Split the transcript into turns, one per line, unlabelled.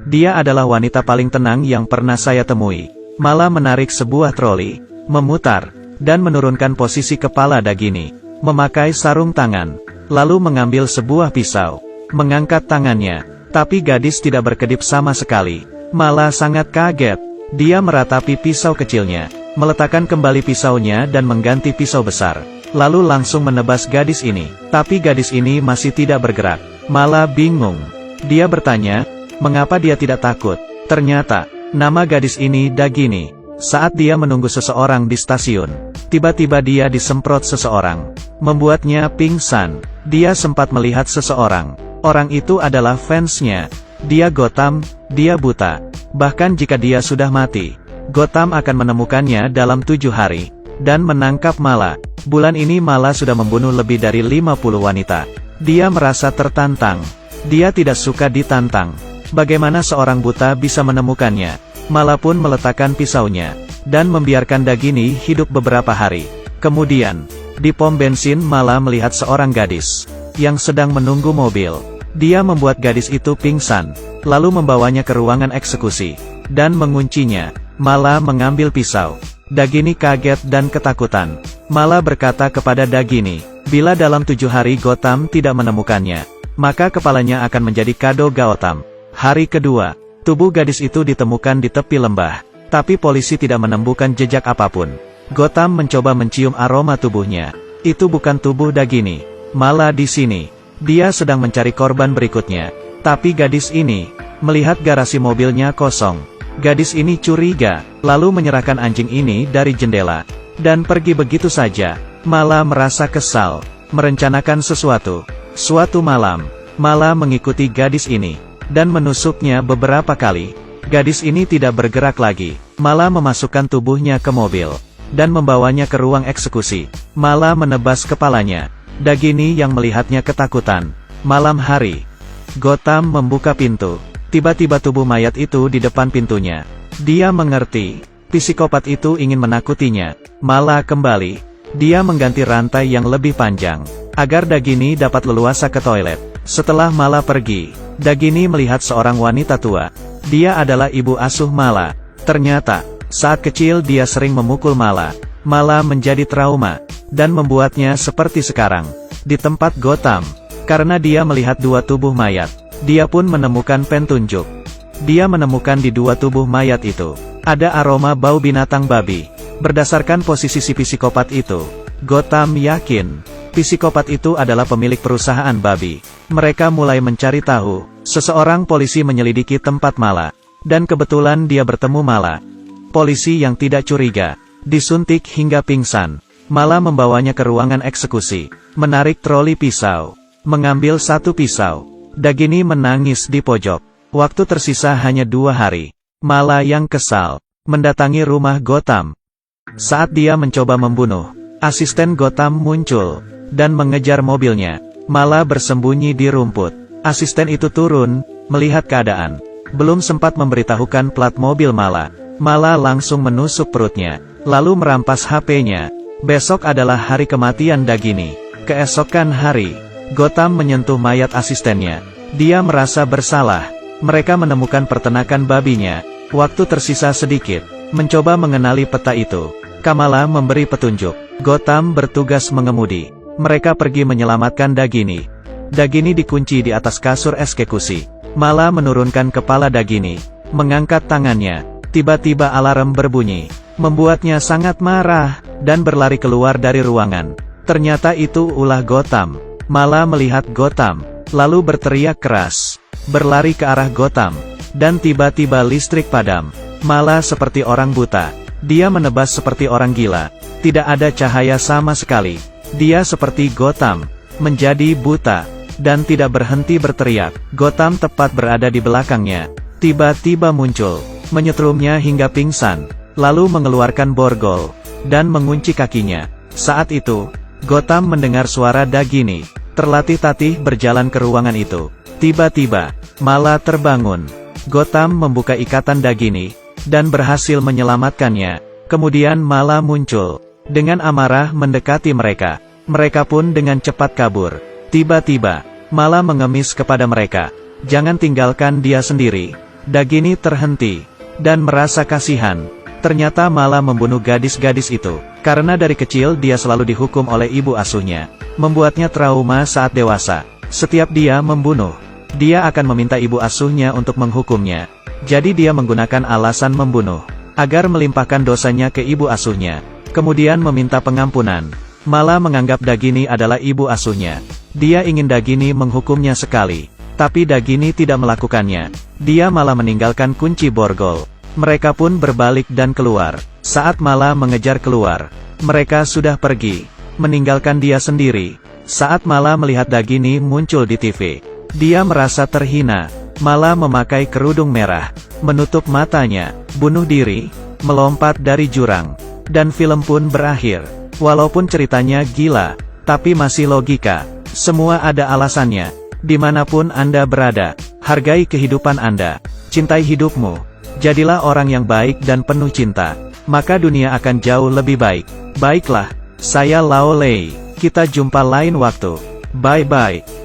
Dia adalah wanita paling tenang yang pernah saya temui. Mala menarik sebuah troli, memutar, dan menurunkan posisi kepala Dagini. Memakai sarung tangan, lalu mengambil sebuah pisau. Mengangkat tangannya, tapi gadis tidak berkedip sama sekali. Mala sangat kaget. Dia meratapi pisau kecilnya, meletakkan kembali pisaunya dan mengganti pisau besar. Lalu langsung menebas gadis ini. Tapi gadis ini masih tidak bergerak. Mala bingung. Dia bertanya, mengapa dia tidak takut? Ternyata, nama gadis ini Dagini. Saat dia menunggu seseorang di stasiun, tiba-tiba dia disemprot seseorang, membuatnya pingsan. Dia sempat melihat seseorang. Orang itu adalah fansnya. Dia Gotham, dia buta. Bahkan jika dia sudah mati, Gotham akan menemukannya dalam 7 hari, dan menangkap Mala. Bulan ini Mala sudah membunuh lebih dari 50 wanita. Dia merasa tertantang. Dia tidak suka ditantang. Bagaimana seorang buta bisa menemukannya? Mala pun meletakkan pisaunya, dan membiarkan Dagini hidup beberapa hari. Kemudian, di pom bensin Mala melihat seorang gadis, yang sedang menunggu mobil. Dia membuat gadis itu pingsan, lalu membawanya ke ruangan eksekusi, dan menguncinya. Mala mengambil pisau. Dagini kaget dan ketakutan. Mala berkata kepada Dagini, bila dalam 7 hari Gotham tidak menemukannya, maka kepalanya akan menjadi kado Gotham. Hari kedua, tubuh gadis itu ditemukan di tepi lembah, tapi polisi tidak menemukan jejak apapun. Gotham mencoba mencium aroma tubuhnya. Itu bukan tubuh Dagini. Mala di sini. Dia sedang mencari korban berikutnya. Tapi gadis ini, melihat garasi mobilnya kosong. Gadis ini curiga, lalu menyerahkan anjing ini dari jendela, dan pergi begitu saja. Mala merasa kesal, merencanakan sesuatu. Suatu malam, Mala mengikuti gadis ini, dan menusuknya beberapa kali. Gadis ini tidak bergerak lagi. Mala memasukkan tubuhnya ke mobil, dan membawanya ke ruang eksekusi. Mala menebas kepalanya. Dagini yang melihatnya ketakutan. Malam hari, Gotham membuka pintu. Tiba-tiba tubuh mayat itu di depan pintunya. Dia mengerti, psikopat itu ingin menakutinya. Mala kembali. Dia mengganti rantai yang lebih panjang, agar Dagini dapat leluasa ke toilet. Setelah Mala pergi, Dagini melihat seorang wanita tua. Dia adalah ibu asuh Mala. Ternyata, saat kecil dia sering memukul Mala. Mala menjadi trauma, dan membuatnya seperti sekarang, di tempat Gotham. Karena dia melihat 2 tubuh mayat, dia pun menemukan petunjuk. Dia menemukan di 2 tubuh mayat itu, ada aroma bau binatang babi. Berdasarkan posisi si psikopat itu, Gotham yakin, psikopat itu adalah pemilik perusahaan babi. Mereka mulai mencari tahu. Seseorang polisi menyelidiki tempat Mala, dan kebetulan dia bertemu Mala. Polisi yang tidak curiga, disuntik hingga pingsan. Mala membawanya ke ruangan eksekusi, menarik troli pisau, mengambil 1 pisau. Dagini menangis di pojok. Waktu tersisa hanya 2 hari. Mala yang kesal, mendatangi rumah Gotham. Saat dia mencoba membunuh, asisten Gotham muncul, dan mengejar mobilnya. Mala bersembunyi di rumput. Asisten itu turun, melihat keadaan. Belum sempat memberitahukan plat mobil Mala. Mala langsung menusuk perutnya, lalu merampas HP-nya. Besok adalah hari kematian Dagini. Keesokan hari, Gotham menyentuh mayat asistennya. Dia merasa bersalah. Mereka menemukan peternakan babinya. Waktu tersisa sedikit, mencoba mengenali peta itu. Kamala memberi petunjuk. Gotham bertugas mengemudi. Mereka pergi menyelamatkan Dagini. Dagini dikunci di atas kasur eksekusi. Mala menurunkan kepala Dagini, mengangkat tangannya. Tiba-tiba alarm berbunyi, membuatnya sangat marah, dan berlari keluar dari ruangan. Ternyata itu ulah Gotham. Mala melihat Gotham, lalu berteriak keras, berlari ke arah Gotham, dan tiba-tiba listrik padam. Mala seperti orang buta. Dia menebas seperti orang gila. Tidak ada cahaya sama sekali. Dia seperti Gotham, menjadi buta, dan tidak berhenti berteriak. Gotham tepat berada di belakangnya. Tiba-tiba muncul, menyetrumnya hingga pingsan, lalu mengeluarkan borgol, dan mengunci kakinya. Saat itu, Gotham mendengar suara Dagini, terlatih-tatih berjalan ke ruangan itu. Tiba-tiba, Mala terbangun. Gotham membuka ikatan Dagini, dan berhasil menyelamatkannya. Kemudian Mala muncul, dengan amarah mendekati mereka. Mereka pun dengan cepat kabur. Tiba-tiba, Mala mengemis kepada mereka. Jangan tinggalkan dia sendiri. Dagini terhenti, dan merasa kasihan. Ternyata malah membunuh gadis-gadis itu. Karena dari kecil dia selalu dihukum oleh ibu asuhnya, membuatnya trauma saat dewasa. Setiap dia membunuh, dia akan meminta ibu asuhnya untuk menghukumnya. Jadi dia menggunakan alasan membunuh, agar melimpahkan dosanya ke ibu asuhnya. Kemudian meminta pengampunan. Malah menganggap Dagini adalah ibu asuhnya. Dia ingin Dagini menghukumnya sekali. Tapi Dagini tidak melakukannya. Dia malah meninggalkan kunci borgol. Mereka pun berbalik dan keluar. Saat Mala mengejar keluar, mereka sudah pergi, meninggalkan dia sendiri. Saat Mala melihat Dagini muncul di TV, dia merasa terhina. Mala memakai kerudung merah, menutup matanya, bunuh diri, melompat dari jurang. Dan film pun berakhir. Walaupun ceritanya gila, tapi masih logika. Semua ada alasannya. Dimanapun Anda berada, hargai kehidupan Anda, cintai hidupmu. Jadilah orang yang baik dan penuh cinta, maka dunia akan jauh lebih baik. Baiklah, saya Lao Lei. Kita jumpa lain waktu. Bye-bye.